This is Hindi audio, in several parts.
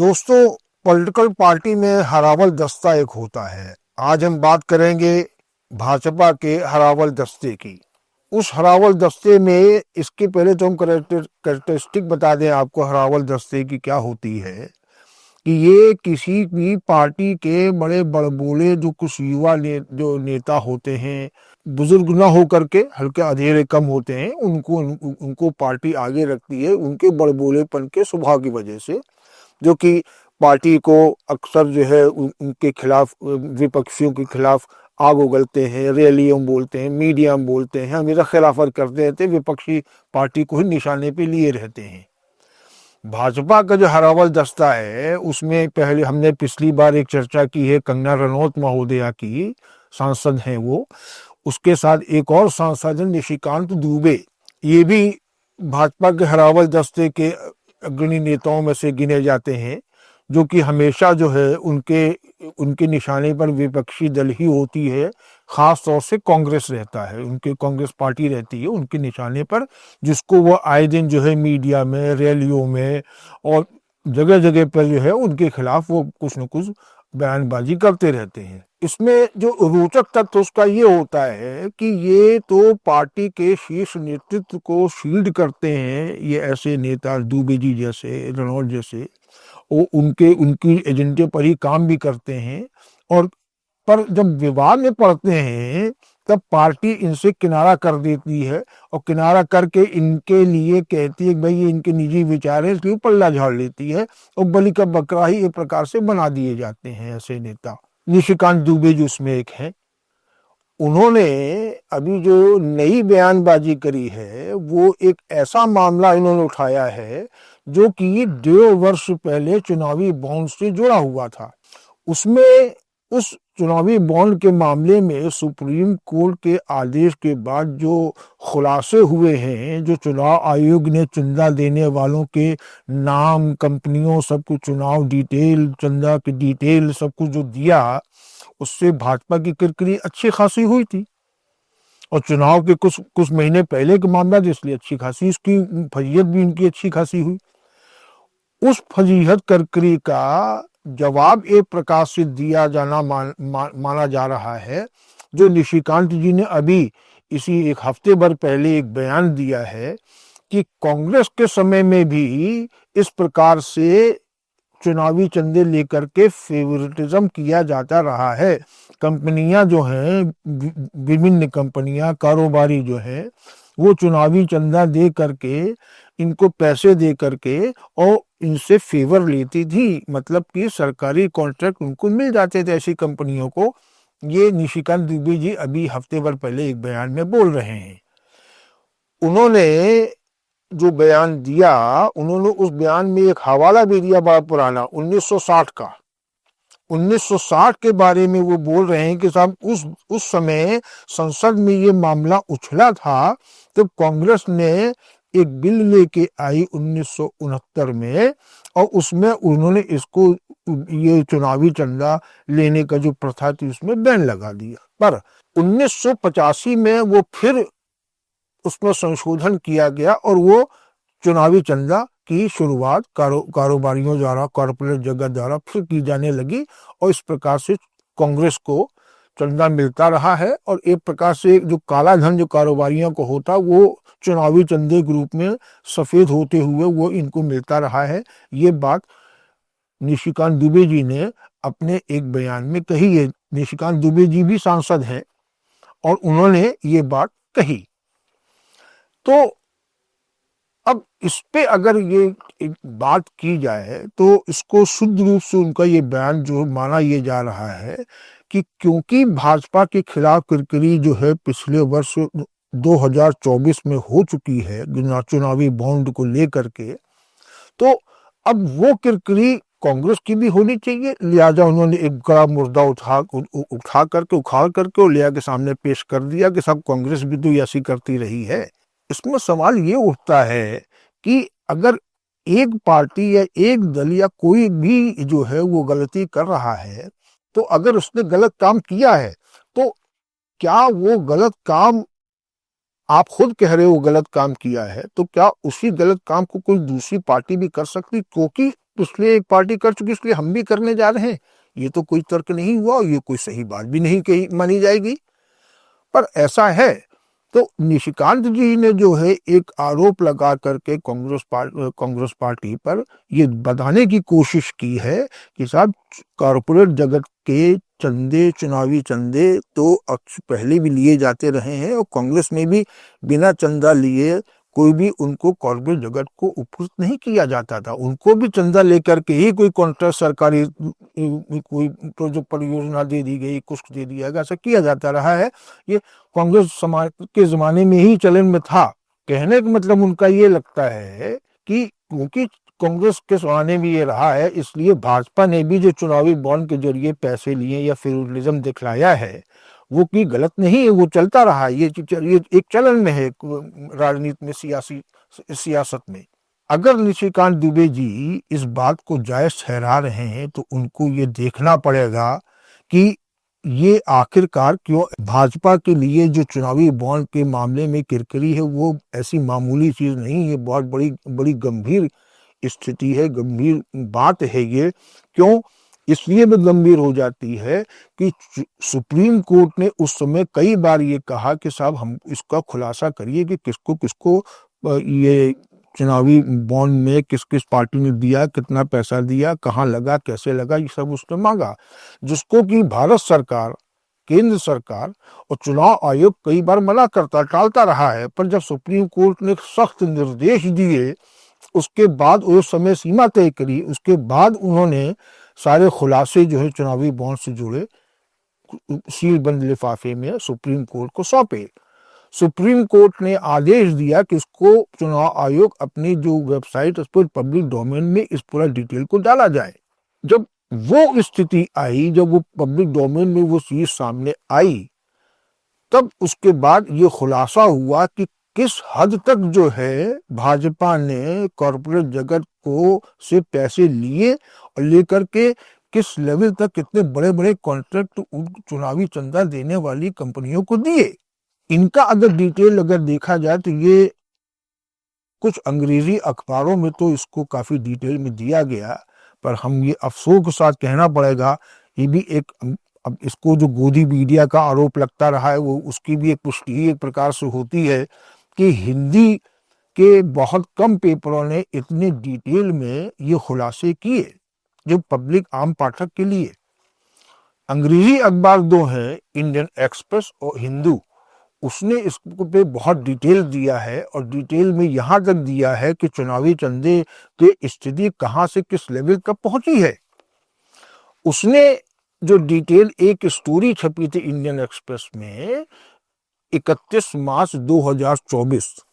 दोस्तों, पॉलिटिकल पार्टी में हरावल दस्ता एक होता है। आज हम बात करेंगे भाजपा के हरावल दस्ते की। उस हरावल दस्ते में इसके पहले तो हम कैरेक्टरिस्टिक बता दें आपको हरावल दस्ते की क्या होती है कि ये किसी भी पार्टी के बड़े बड़बोले जो कुछ युवा जो नेता होते हैं, बुजुर्ग ना हो करके हल्के अधेरे कम होते हैं, उनको पार्टी आगे रखती है उनके बड़बोलेपन के स्वभाव की वजह से, जो कि पार्टी को अक्सर जो है उनके खिलाफ, विपक्षियों के खिलाफ आग उगलते हैं, रैलियों में बोलते हैं, मीडिया में बोलते हैं, हमेशा खिलाफत करते रहते हैं, विपक्षी पार्टी को ही निशाने पे लिए रहते हैं। भाजपा का जो हरावल दस्ता है उसमें पहले हमने पिछली बार एक चर्चा की है, कंगना रनौत महोदया की, सांसद हैं वो। उसके साथ एक और सांसद है निशिकांत दुबे, ये भी भाजपा के हरावल दस्ते के अग्रणी नेताओं में से गिने जाते हैं, जो कि हमेशा जो है उनके निशाने पर विपक्षी दल ही होती है। खास तौर से कांग्रेस रहता है, उनके कांग्रेस पार्टी रहती है उनके निशाने पर, जिसको वो आए दिन जो है मीडिया में, रैलियों में और जगह जगह पर जो है उनके खिलाफ वो कुछ न कुछ बयानबाजी करते रहते हैं। इसमें जो रोचक तथ्य उसका ये होता है कि ये तो पार्टी के शीर्ष नेतृत्व को शील्ड करते हैं, ये ऐसे नेता दुबे जी जैसे, रनौत जैसे, वो उनकी एजेंडे पर ही काम भी करते हैं। और पर जब विवाद में पड़ते हैं तब पार्टी इनसे किनारा कर देती है और किनारा करके इनके लिए कहती है कि भाई ये इनके निजी विचार है, इसलिए पल्ला झाड़ लेती है और बलि का बकरा ही एक प्रकार से बना दिए जाते हैं ऐसे नेता। निशिकांत दुबे जी उसमें एक है। उन्होंने अभी जो नई बयानबाजी करी है वो एक ऐसा मामला इन्होंने उठाया है जो कि 1.5 वर्ष पहले चुनावी बॉन्ड से जुड़ा हुआ था। उसमें उस चुनावी बॉन्ड के मामले में सुप्रीम कोर्ट के आदेश के बाद जो खुलासे हुए हैं, जो चुनाव आयोग ने चंदा देने वालों के नाम, कंपनियों, सब कुछ चुनाव डिटेल, चंदा की डिटेल सब कुछ जो दिया, उससे भाजपा की किरकिरी अच्छी खासी हुई थी। और चुनाव के कुछ महीने पहले का मामला था, इसलिए अच्छी खासी इसकी फजीहत भी इनकी अच्छी खासी हुई। उस फजीहत किरकिरी का जवाब एक प्रकार से दिया जाना माना जा रहा है, जो निशिकांत जी ने अभी इसी एक हफ्ते भर पहले एक बयान दिया है कि कांग्रेस के समय में भी इस प्रकार से चुनावी चंदे लेकर के फेवरेटिज्म किया जाता रहा है। कंपनियां जो हैं, विभिन्न कंपनियां, कारोबारी जो है, वो चुनावी चंदा दे करके, इनको पैसे दे करके और इनसे फेवर लेती थी, मतलब कि सरकारी कॉन्ट्रैक्ट उनको मिल जाते थे ऐसी कंपनियों को। ये निशिकांत दुबे जी अभी हफ्ते भर पहले एक बयान में बोल रहे हैं। उन्होंने जो बयान दिया, उन्होंने उस बयान में एक हवाला भी दिया बड़ा पुराना, 1960 का। 1960 के बारे में वो बोल रहे हैं कि साहब उस समय संसद में ये मामला उछला था, तो कांग्रेस ने एक बिल लेके आई 1969 में, और उसमें उन्होंने इसको, ये चुनावी चंदा लेने का जो प्रथा थी उसमें बैन लगा दिया। पर 1985 में वो फिर उसमें संशोधन किया गया और वो चुनावी चंदा की शुरुआत कारोबारियों द्वारा, कॉर्पोरेट जगत द्वारा फिर की जाने लगी, और इस प्रकार से कांग्रेस को चंदा मिलता रहा है। और एक प्रकार से जो काला धन जो कारोबारियों को होता, वो चुनावी चंदे के रूप में सफेद होते हुए वो इनको मिलता रहा है। ये बात निशिकांत दुबे जी ने अपने एक बयान में कही है। निशिकांत दुबे जी भी सांसद हैं और उन्होंने ये बात कही। तो अब इस पे अगर ये एक बात की जाए तो इसको शुद्ध रूप से उनका ये बयान जो माना ये जा रहा है कि क्योंकि भाजपा के खिलाफ किरकिरी जो है पिछले वर्ष 2024 में हो चुकी है चुनावी बॉन्ड को लेकर के, तो अब वो किरकिरी कांग्रेस की भी होनी चाहिए। लिहाजा उन्होंने एक बड़ा मुर्दा उठा करके, उखाड़ करके और लिया के सामने पेश कर दिया कि सब कांग्रेस भी तो ऐसी करती रही है। इसमें सवाल ये उठता है कि अगर एक पार्टी या एक दल या कोई भी जो है वो गलती कर रहा है, तो अगर उसने गलत काम किया है तो क्या वो गलत काम, आप खुद कह रहे हो गलत काम किया है, तो क्या उसी गलत काम को कोई दूसरी पार्टी भी कर सकती? क्योंकि पिछले एक पार्टी कर चुकी, इसलिए हम भी करने जा रहे हैं, ये तो कोई तर्क नहीं हुआ और ये कोई सही बात भी नहीं कही मानी जाएगी। पर ऐसा है तो निशिकांत जी ने जो है एक आरोप लगा करके कांग्रेस पार्टी पर ये बताने की कोशिश की है कि साहब कॉरपोरेट जगत के चंदे, चुनावी चंदे तो पहले भी लिए जाते रहे हैं और कांग्रेस में भी बिना चंदा लिए कोई भी उनको कॉर्पोरेट जगत को उपकृत नहीं किया जाता था। उनको भी चंदा लेकर के ही कोई कॉन्ट्रैक्ट, सरकारी कोई प्रोजेक्ट परियोजना दे दी गई, कुछ दे दिया गया, ऐसा किया जाता रहा है। ये कांग्रेस समाज के जमाने में ही चलन में था। कहने का मतलब उनका ये लगता है कि क्योंकि कांग्रेस के जमाने में ये रहा है, इसलिए भाजपा ने भी जो चुनावी बॉन्ड के जरिए पैसे लिए या फेडरलिज्म दिखलाया है वो की गलत नहीं है, वो चलता रहा है। ये एक चलन में है राजनीति में, सियासत में। अगर निशिकांत दुबे जी इस बात को जायज ठहरा रहे हैं तो उनको ये देखना पड़ेगा कि ये आखिरकार क्यों भाजपा के लिए जो चुनावी बॉन्ड के मामले में किरकिरी है वो ऐसी मामूली चीज नहीं है, बहुत बड़ी गंभीर स्थिति है, गंभीर बात है ये। क्यों इसलिए भी गंभीर हो जाती है कि सुप्रीम कोर्ट ने उस समय कई बार ये कहा कि साहब हम इसका खुलासा करिए कि किसको किसको ये चुनावी बॉन्ड में किस किस पार्टी ने दिया, कितना पैसा दिया, कहाँ लगा, कैसे लगा, ये सब उसने मांगा, जिसको कि भारत सरकार, केंद्र सरकार और चुनाव आयोग कई बार मना करता, टालता रहा है। पर जब सुप्रीम कोर्ट ने सख्त निर्देश दिए, उसके बाद वो समय सीमा तय करी, उसके बाद उन्होंने सारे खुलासे जो है चुनावी बॉन्ड से जुड़े सील बंद लिफाफे में सुप्रीम कोर्ट को सौंपे। सुप्रीम कोर्ट ने आदेश दिया कि इसको चुनाव आयोग अपनी जो वेबसाइट उस पर पब्लिक डोमेन में इस पूरा डिटेल को डाला जाए। जब वो स्थिति आई, जब वो पब्लिक डोमेन में वो चीज सामने आई, तब उसके बाद ये खुलासा हुआ कि किस हद तक जो है भाजपा ने कॉर्पोरेट जगत को से पैसे लिए और लेकर के किस लेवल तक कितने बड़े बड़े कॉन्ट्रैक्ट चुनावी चंदा देने वाली कंपनियों को दिए। इनका अगर डिटेल अगर देखा जाए तो ये कुछ अंग्रेजी अखबारों में तो इसको काफी डिटेल में दिया गया, पर हम ये अफसोस के साथ कहना पड़ेगा, ये भी एक, अब इसको जो गोदी मीडिया का आरोप लगता रहा है वो उसकी भी एक पुष्टि एक प्रकार से होती है कि हिंदी के बहुत कम पेपरों ने इतने डिटेल में ये खुलासे किए जो पब्लिक आम पाठक के लिए। अंग्रेजी अखबार दो हैं, इंडियन एक्सप्रेस और हिंदू, उसने इसको पे बहुत डिटेल दिया है और डिटेल में यहां तक दिया है कि चुनावी चंदे की स्थिति कहां से किस लेवल तक पहुंची है। उसने जो डिटेल एक स्टोरी छपी थी इंडियन एक्सप्रेस में 31 मार्च 2024,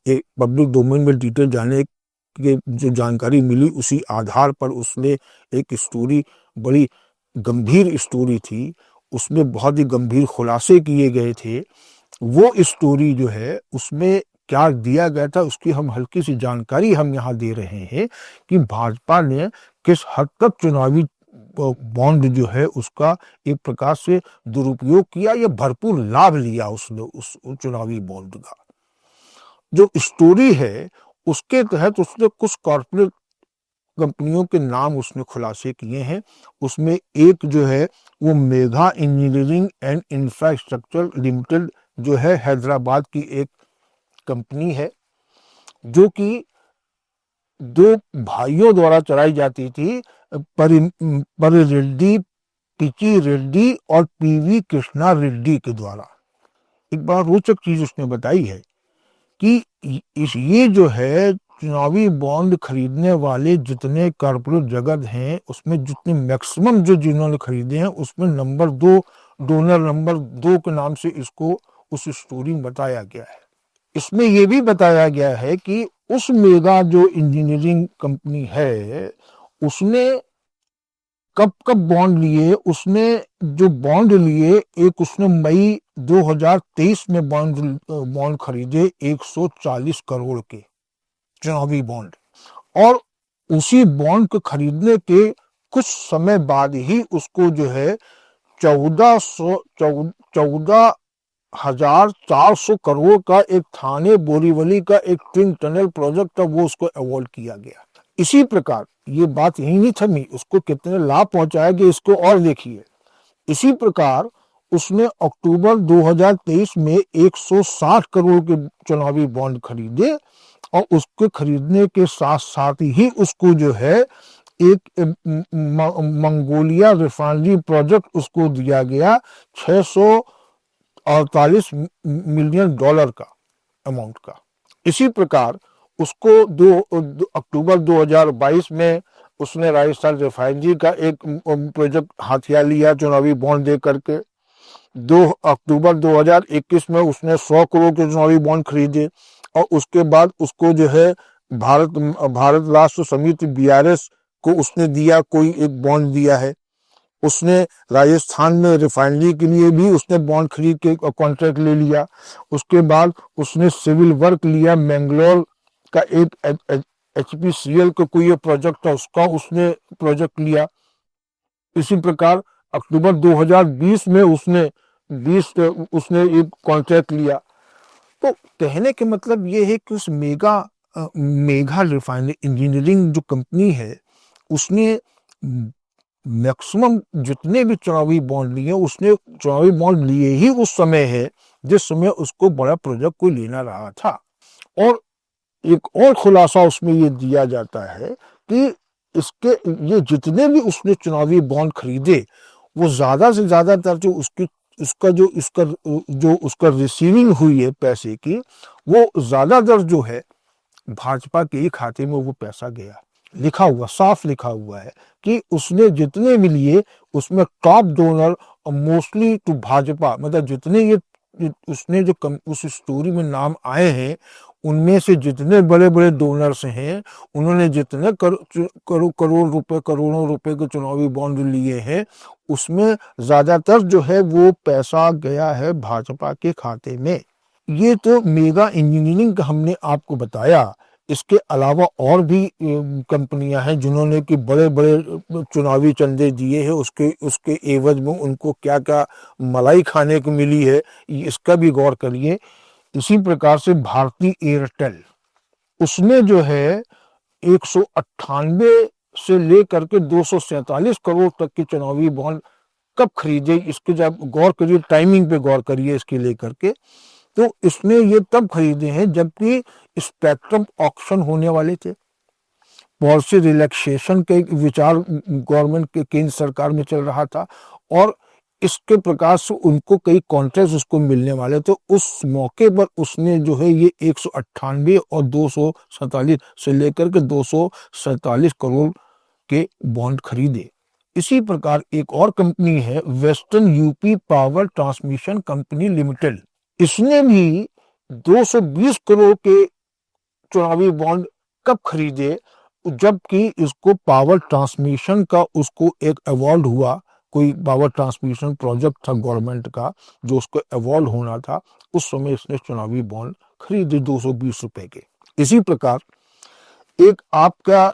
एक पब्लिक डोमेन में डिटेल जाने के जो जानकारी मिली उसी आधार पर उसने एक स्टोरी, बड़ी गंभीर स्टोरी थी, उसमें बहुत ही गंभीर खुलासे किए गए थे। वो स्टोरी जो है उसमें क्या दिया गया था उसकी हम हल्की सी जानकारी हम यहाँ दे रहे हैं कि भाजपा ने किस हद तक चुनावी बॉन्ड जो है उसका एक प्रकार से दुरुपयोग किया या भरपूर लाभ लिया उसने उस चुनावी बॉन्ड का। जो स्टोरी है उसके तहत उसने कुछ कॉर्पोरेट कंपनियों के नाम उसने खुलासे किए हैं। उसमें एक जो है वो mega engineering and infrastructure limited जो है हैदराबाद की एक कंपनी है, जो कि दो भाइयों द्वारा चलाई जाती थी, परि रेड्डी, पिची रेड्डी और पीवी कृष्णा रेड्डी के द्वारा। एक बड़ा रोचक चीज उसने बताई है कि ये जो है चुनावी बॉन्ड खरीदने वाले जितने कॉर्पोरेट जगत हैं उसमें जितने मैक्सिमम जो जिन्होंने खरीदे हैं उसमें नंबर 2 डोनर नंबर 2 के नाम से इसको उस स्टोरी में बताया गया है। इसमें यह भी बताया गया है कि उस मेगा जो इंजीनियरिंग कंपनी है उसने कब कब बॉन्ड लिए, उसने जो बॉन्ड लिए, एक उसने मई 2023 में बॉन्ड खरीदे 140 करोड़ के चुनावी बॉन्ड, और उसी बॉन्ड को खरीदने के कुछ समय बाद ही उसको जो है 14,400 करोड़ का एक थाने बोरीवली का एक ट्विन टनल प्रोजेक्ट था वो उसको अवार्ड किया गया। इसी प्रकार ये बात यही नहीं थमी, उसको कितने लाभ पहुंचाएगी इसको और देखिए। इसी प्रकार उसने अक्टूबर 2023 में 160 करोड़ के चुनावी बॉन्ड खरीदे और उसके खरीदने के साथ साथ ही उसको जो है एक मंगोलिया रिफाइनरी प्रोजेक्ट उसको दिया गया 648 मिलियन डॉलर का अमाउंट का। इसी प्रकार उसको अक्टूबर 2022 में उसने राजस्थान रिफाइनरी का एक प्रोजेक्ट हाथिया लिया चुनावी बॉन्ड दे करके। 2 अक्टूबर 2021 में उसने 100 करोड़ के चुनावी बॉन्ड खरीदे और उसके बाद उसको जो है भारत राष्ट्र समिति बीआरएस को उसने दिया, कोई एक बॉन्ड दिया है। उसने राजस्थान में रिफाइनरी के लिए भी उसने बॉन्ड खरीद के कॉन्ट्रैक्ट ले लिया। उसके बाद उसने सिविल वर्क लिया, मैंगलोर का एक एचपीसीएल का कोई प्रोजेक्ट था उसका उसने प्रोजेक्ट लिया। इसी प्रकार अक्टूबर 2020 में उसने एक कॉन्ट्रैक्ट लिया। तो कहने के मतलब ये है कि उस मेगा रिफाइनरी इंजीनियरिंग जो कंपनी है उसने मैक्सिमम जितने भी चुनावी बॉन्ड लिए उसने चुनावी बॉन्ड लिए ही उस समय है जिस समय उसको बड़ा प्रोजेक्ट कोई लेना रहा था। और एक और खुलासा उसमें ये दिया जाता है कि ये जितने भी उसने चुनावी बॉन्ड खरीदे वो ज्यादा से ज्यादातर जो उसका रिसीविंग हुई है पैसे की, वो ज्यादातर जो है भाजपा के ही खाते में वो पैसा गया। लिखा हुआ, साफ लिखा हुआ है कि उसने जितने भी लिए उसमें top donor mostly to Bhajpa, मतलब जितने ये उसने जो उस स्टोरी में नाम आए हैं उनमें से जितने बड़े बड़े डोनर्स हैं उन्होंने जितने करोड़ों रुपए के चुनावी बॉन्ड लिए हैं उसमें ज्यादातर जो है वो पैसा गया है भाजपा के खाते में। ये तो मेगा इंजीनियरिंग का हमने आपको बताया। इसके अलावा और भी कंपनियां हैं जिन्होंने कि बड़े बड़े चुनावी चंदे दिए हैं, उसके एवज में उनको क्या क्या मलाई खाने को मिली है, इसका भी गौर करिए। इसी प्रकार से भारतीय एयरटेल उसने जो है 198 से लेकर के 247 करोड़ तक के चुनावी बॉन्ड कब खरीदे, इसके जब गौर करिए, टाइमिंग पे गौर करिए इसके लेकर के। तो इसने ये तब खरीदे हैं जबकि स्पेक्ट्रम ऑक्शन होने वाले थे, पॉलिसी रिलैक्सेशन के विचार गवर्नमेंट के केंद्र सरकार में चल रहा था और इसके प्रकार से उनको कई कॉन्ट्रैक्ट उसको मिलने वाले। तो उस मौके पर उसने जो है ये 198 और 247 से लेकर के 247 करोड़ के बॉन्ड खरीदे। इसी प्रकार एक और कंपनी है western UP power transmission company limited, इसने भी 220 करोड़ के चुनावी बॉन्ड कब खरीदे, जबकि इसको पावर ट्रांसमिशन का उसको एक अवार्ड हुआ, कोई पावर ट्रांसमिशन प्रोजेक्ट था गवर्नमेंट का जो उसको अवार्ड होना था, उस समय इसने चुनावी बॉन्ड खरीदे 220 रुपए के। इसी प्रकार एक आपका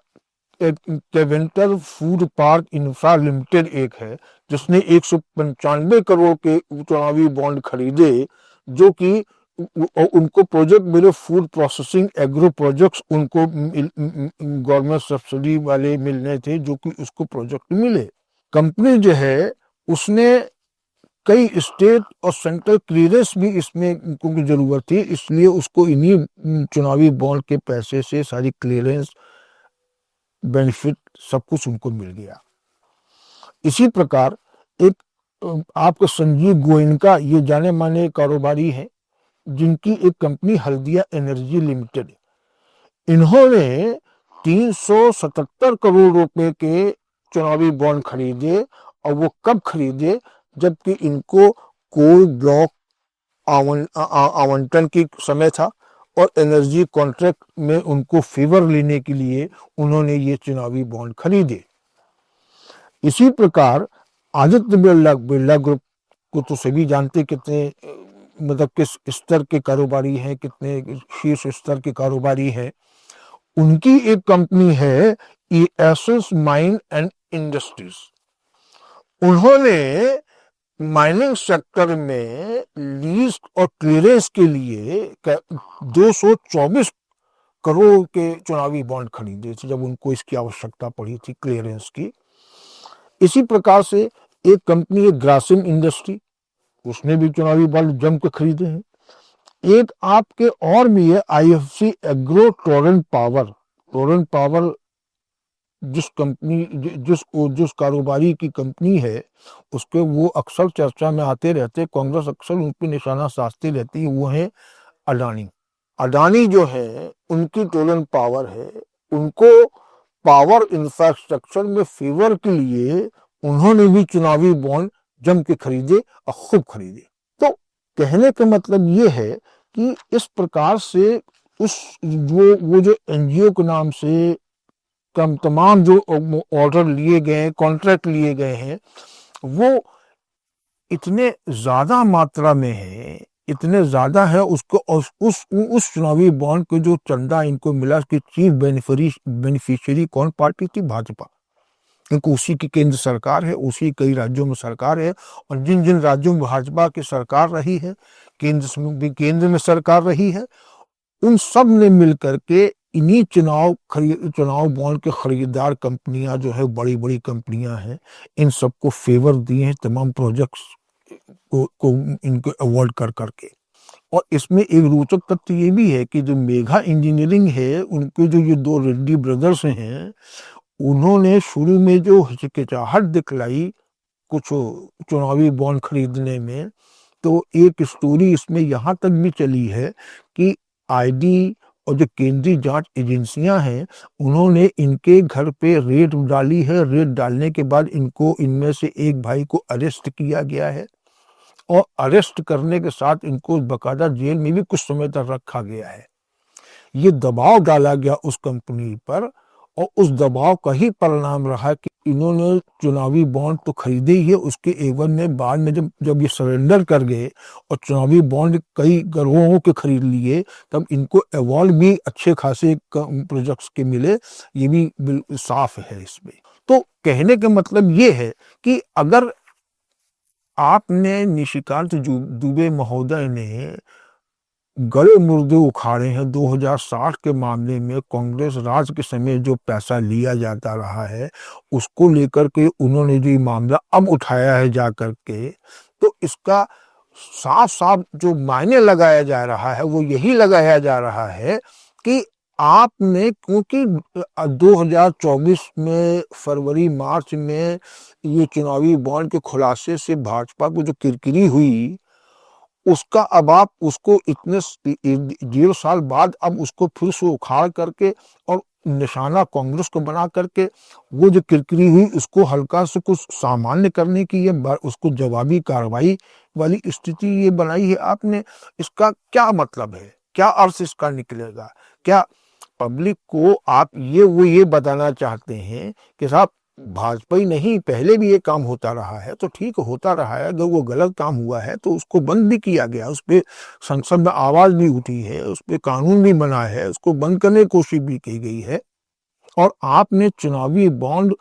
Keventer food park infra limited एक है जिसने 195 करोड़ के चुनावी बॉन्ड खरीदे, जो कि उनको प्रोजेक्ट मिले फूड प्रोसेसिंग एग्रो प्रोजेक्ट्स उनको गवर्नमेंट सब्सिडी वाले मिलने थे जो कि उसको प्रोजेक्ट मिले। कंपनी जो है उसने कई स्टेट और सेंट्रल क्लियरेंस भी इसमें क्योंकि जरूरत थी, इसलिए उसको इन्हीं चुनावी बॉन्ड के पैसे से सारी क्लियरेंस बेनिफिट सब कुछ उनको मिल गया। इसी प्रकार एक आपको संजीव गोयनका, ये जाने माने कारोबारी हैं जिनकी एक कंपनी हल्दिया एनर्जी लिमिटेड, इन्होंने 377 करोड़ रुपए के चुनावी बॉन्ड खरीदे और वो कब खरीदे, जबकि इनको कोल ब्लॉक आवंटन की समय था और एनर्जी कॉन्ट्रैक्ट में उनको फेवर लेने के लिए उन्होंने ये चुनावी बॉन्ड खरीदे। इसी प्रकार आदित्य बिरला ग्रुप को तो सभी जानते कितने मतलब किस स्तर के कारोबारी हैं, कितने शीर्ष स्तर के कारोबारी हैं। उनकी एक कंपनी है एसेंस माइन एंड इंडस्ट्रीज, उन्होंने माइनिंग सेक्टर में लीज और क्लियरेंस के लिए 224 करोड़ के चुनावी बॉन्ड खरीदे थे जब उनको इसकी आवश्यकता पड़ी थी क्लियरेंस की। इसी प्रकार से एक कंपनी है ग्रासिम इंडस्ट्री, उसने भी चुनावी बॉन्ड जम के खरीदे हैं। एक आपके और भी है IFC agro Torrent power. Torrent power जिस कंपनी जिस कारोबारी की कंपनी है उसके वो अक्सर चर्चा में आते रहते, कांग्रेस अक्सर उन पर निशाना साधती रहती है, वो है अडानी। अडानी जो है उनकी टोरेंट पावर है, उनको पावर इंफ्रास्ट्रक्चर में फेवर के लिए उन्होंने भी चुनावी बॉन्ड जम के खरीदे और खूब खरीदे। तो कहने का मतलब ये है कि इस प्रकार से उस वो जो एनजीओ के नाम से तमाम जो ऑर्डर लिए गए, कॉन्ट्रैक्ट लिए गए हैं, वो इतने ज्यादा मात्रा में है, इतने ज्यादा है उसको उस चुनावी बॉन्ड को जो चंदा इनको मिला कि चीफ बेनिफिशियरी कौन पार्टी थी? भाजपा, क्योंकि उसी की केंद्र सरकार है, उसी कई राज्यों में सरकार है, और जिन जिन राज्यों में भाजपा की सरकार रही है, केंद्र में सरकार रही है, उन सब ने मिलकर के इन्हीं चुनाव बॉन्ड के खरीदार कंपनियां जो है, बड़ी बड़ी कंपनियां हैं, इन सबको फेवर दिए हैं तमाम प्रोजेक्ट्स को इनको अवॉर्ड कर करके। और इसमें एक रोचक तथ्य ये भी है कि जो मेघा इंजीनियरिंग है, उनके जो ये दो रेड्डी ब्रदर्स हैं, उन्होंने शुरू में जो हिचकिचाहट दिखलाई कुछ चुनावी बॉन्ड खरीदने में, तो एक स्टोरी इसमें यहाँ तक भी चली है कि आईडी और जो केंद्रीय जांच एजेंसियां हैं, उन्होंने इनके घर पे रेड डाली है। रेड डालने के बाद इनमें से एक भाई को अरेस्ट किया गया है, और अरेस्ट करने के साथ इनको बकायदा जेल में भी कुछ समय तक रखा गया है। ये दबाव डाला गया उस कंपनी पर, और उस दबाव का ही परिणाम रहा कि इन्होंने चुनावी बॉन्ड तो खरीदे ही है, उसके एवज में बाद में जब ये सरेंडर कर गए और चुनावी बॉन्ड कई करोड़ों के खरीद लिए, तब इनको अवार्ड भी अच्छे खासे प्रोजेक्ट्स के मिले। ये भी साफ है इसमें। तो कहने का मतलब ये है कि अगर आपने निशिकांत दुबे महोदय ने गले मुर्दे उखाड़े हैं 2060 के मामले में, कांग्रेस राज के समय जो पैसा लिया जाता रहा है उसको लेकर के उन्होंने जो मामला अब उठाया है जा करके, तो इसका साफ साफ जो मायने लगाया जा रहा है वो यही लगाया जा रहा है कि आपने, क्योंकि 2024 में फरवरी मार्च में ये चुनावी बॉन्ड के खुलासे से भाजपा को जो किरकिरी हुई, उसका अब आप उसको इतने 1.5 साल बाद अब उसको फिर से उखाड़ करके और निशाना कांग्रेस को बना करके वो जो किरकिरी हुई उसको हल्का से कुछ सामान्य करने की ये उसको जवाबी कार्रवाई वाली स्थिति ये बनाई है आपने। इसका क्या मतलब है? क्या अर्थ इसका निकलेगा? क्या पब्लिक को आप ये बताना चाहते हैं कि साहब भाजपा ही नहीं, पहले भी ये काम होता रहा है, तो ठीक होता रहा है, अगर वो गलत काम हुआ है तो उसको बंद भी किया गया, उस पर संसद में आवाज भी उठी है, उस पर कानून भी बना है, उसको बंद करने की कोशिश भी की गई है। और आपने चुनावी बॉन्ड,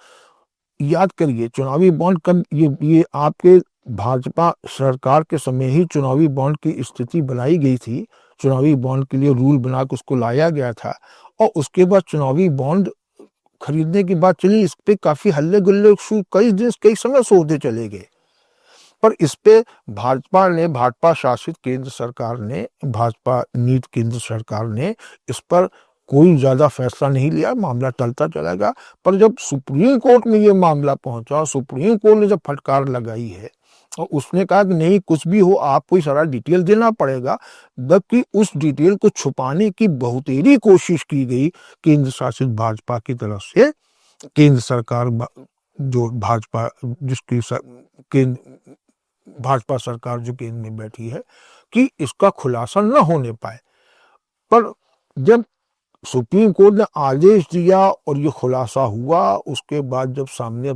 याद करिए चुनावी बॉन्ड कब, ये आपके भाजपा सरकार के समय ही चुनावी बॉन्ड की स्थिति बनाई गई थी, चुनावी बॉन्ड के लिए रूल बना के उसको लाया गया था, और उसके बाद चुनावी बॉन्ड खरीदने की बात चली, इस पे काफी हल्ले गुल्ले कई समय से होते चले गए। पर इस पे भाजपा शासित केंद्र सरकार ने, भाजपा नीति केंद्र सरकार ने इस पर कोई ज्यादा फैसला नहीं लिया, मामला टलता चला गया। पर जब सुप्रीम कोर्ट में ये मामला पहुंचा, सुप्रीम कोर्ट ने जब फटकार लगाई है और उसने कहा कि नहीं कुछ भी हो आपको सारा डिटेल देना पड़ेगा, जबकि उस डिटेल को छुपाने की बहुतेरी कोशिश की गई केंद्र शासित भाजपा की तरफ से। केंद्र सरकार जो भाजपा जिसकी भाजपा सरकार जो केंद्र में बैठी है कि इसका खुलासा न होने पाए, पर जब सुप्रीम कोर्ट ने आदेश दिया और ये खुलासा हुआ, उसके बाद जब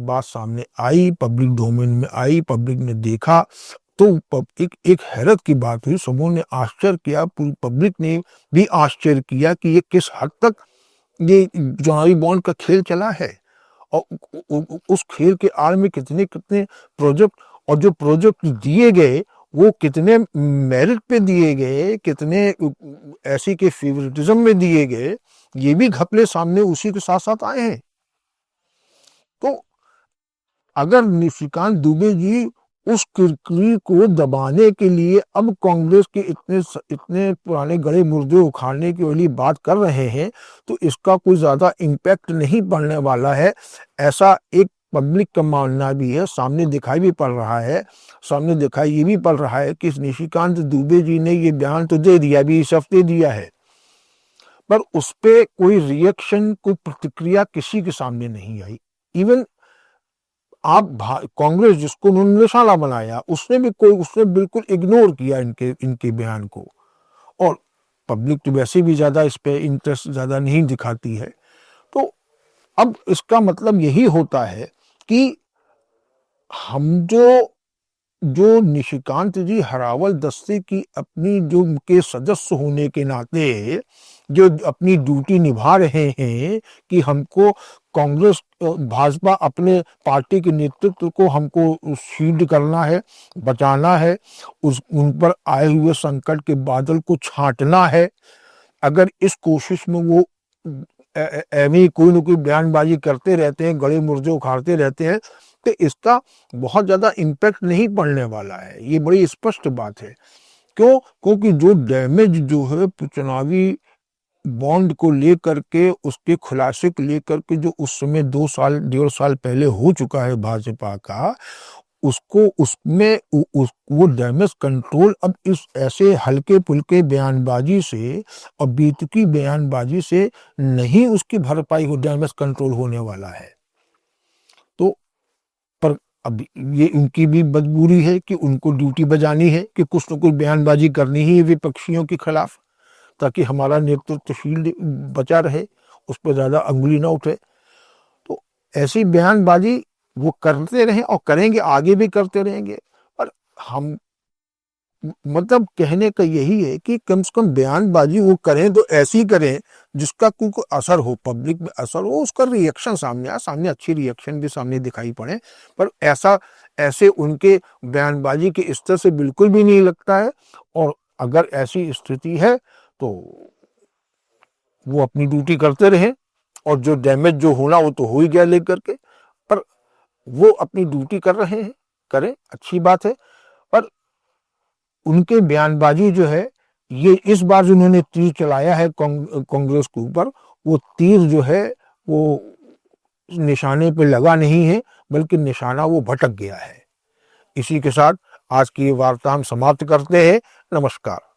बात सामने आई, पब्लिक डोमेन में आई, पब्लिक ने देखा, तो एक हैरत की बात हुई। समूह ने आश्चर्य किया, पूरी पब्लिक ने भी आश्चर्य किया कि ये किस हद तक ये चुनावी बॉन्ड का खेल चला है, और उस खेल के आड़ में कितने कितने प्रोजेक्ट, और जो प्रोजेक्ट दिए गए वो कितने मेरिट पे दिए गए, कितने ऐसी के फेवरेटिज्म में दिए गए, ये भी घपले सामने उसी के साथ साथ आए हैं। तो अगर निशिकांत दुबे जी उस किरकिरी को दबाने के लिए अब कांग्रेस के इतने पुराने गड़े मुर्दे उखाड़ने की वाली बात कर रहे हैं, तो इसका कोई ज्यादा इम्पैक्ट नहीं पड़ने वाला है, ऐसा एक पब्लिक का मानना भी है। सामने दिखाई भी पड़ रहा है, सामने दिखाई ये भी पड़ रहा है कि निशिकांत दुबे जी ने ये बयान तो दे दिया, अभी इस हफ्ते दिया है, पर उस पर कोई रिएक्शन, कोई प्रतिक्रिया किसी के सामने नहीं आई। इवन आप कांग्रेस जिसको उन्होंने निशाना बनाया, उसने बिल्कुल इग्नोर किया इनके बयान को। और पब्लिक तो वैसे भी ज्यादा इस पे इंटरेस्ट ज्यादा नहीं दिखाती है। तो अब इसका मतलब यही होता है कि हम जो निशिकांत जी हरावल दस्ते की अपनी जो के सदस्य होने के नाते जो अपनी ड्यूटी निभा रहे हैं कि हमको कांग्रेस भाजपा अपने पार्टी के नेतृत्व को हमको शील्ड करना है, बचाना है, उन पर आए हुए संकट के बादल को छांटना है, अगर इस कोशिश में वो एवं कोई न कोई बयानबाजी करते रहते हैं, गड़े मुर्दे उखाड़ते रहते हैं, तो इसका बहुत ज्यादा इम्पैक्ट नहीं पड़ने वाला है। ये बड़ी स्पष्ट बात है। क्यों? क्योंकि जो डैमेज जो है चुनावी बॉन्ड को लेकर के, उसके खुलासे को लेकर के जो उस समय 2 साल 1.5 साल पहले हो चुका है भाजपा का, उसको उसमें वो डैमेज कंट्रोल अब इस ऐसे हल्के फुल्के बयानबाजी से और बीतकी बयानबाजी से नहीं उसकी भरपाई हो, डैमेज कंट्रोल होने वाला है। तो पर अब ये उनकी भी मजबूरी है कि उनको ड्यूटी बजानी है कि कुछ न कुछ बयानबाजी करनी ही है विपक्षियों के खिलाफ, ताकि हमारा नेतृत्वशील बचा रहे, उस पर ज्यादा अंगुली ना उठे। तो ऐसी बयानबाजी वो करते रहे और करेंगे, आगे भी करते रहेंगे। पर हम मतलब कहने का यही है कि कम से कम बयानबाजी वो करें तो ऐसी करें जिसका कोई असर हो, पब्लिक में असर हो, उसका रिएक्शन सामने आए, सामने अच्छी रिएक्शन भी सामने दिखाई पड़े। पर ऐसे उनके बयानबाजी के स्तर से बिल्कुल भी नहीं लगता है। और अगर ऐसी स्थिति है तो वो अपनी ड्यूटी करते रहे, और जो डैमेज जो होना वो तो हो ही गया लेकर के, पर वो अपनी ड्यूटी कर रहे हैं, करें, अच्छी बात है। पर उनके बयानबाजी जो है, ये इस बार जो उन्होंने तीर चलाया है कांग्रेस के ऊपर, वो तीर जो है वो निशाने पे लगा नहीं है, बल्कि निशाना वो भटक गया है। इसी के साथ आज की ये वार्ता हम समाप्त करते हैं। नमस्कार।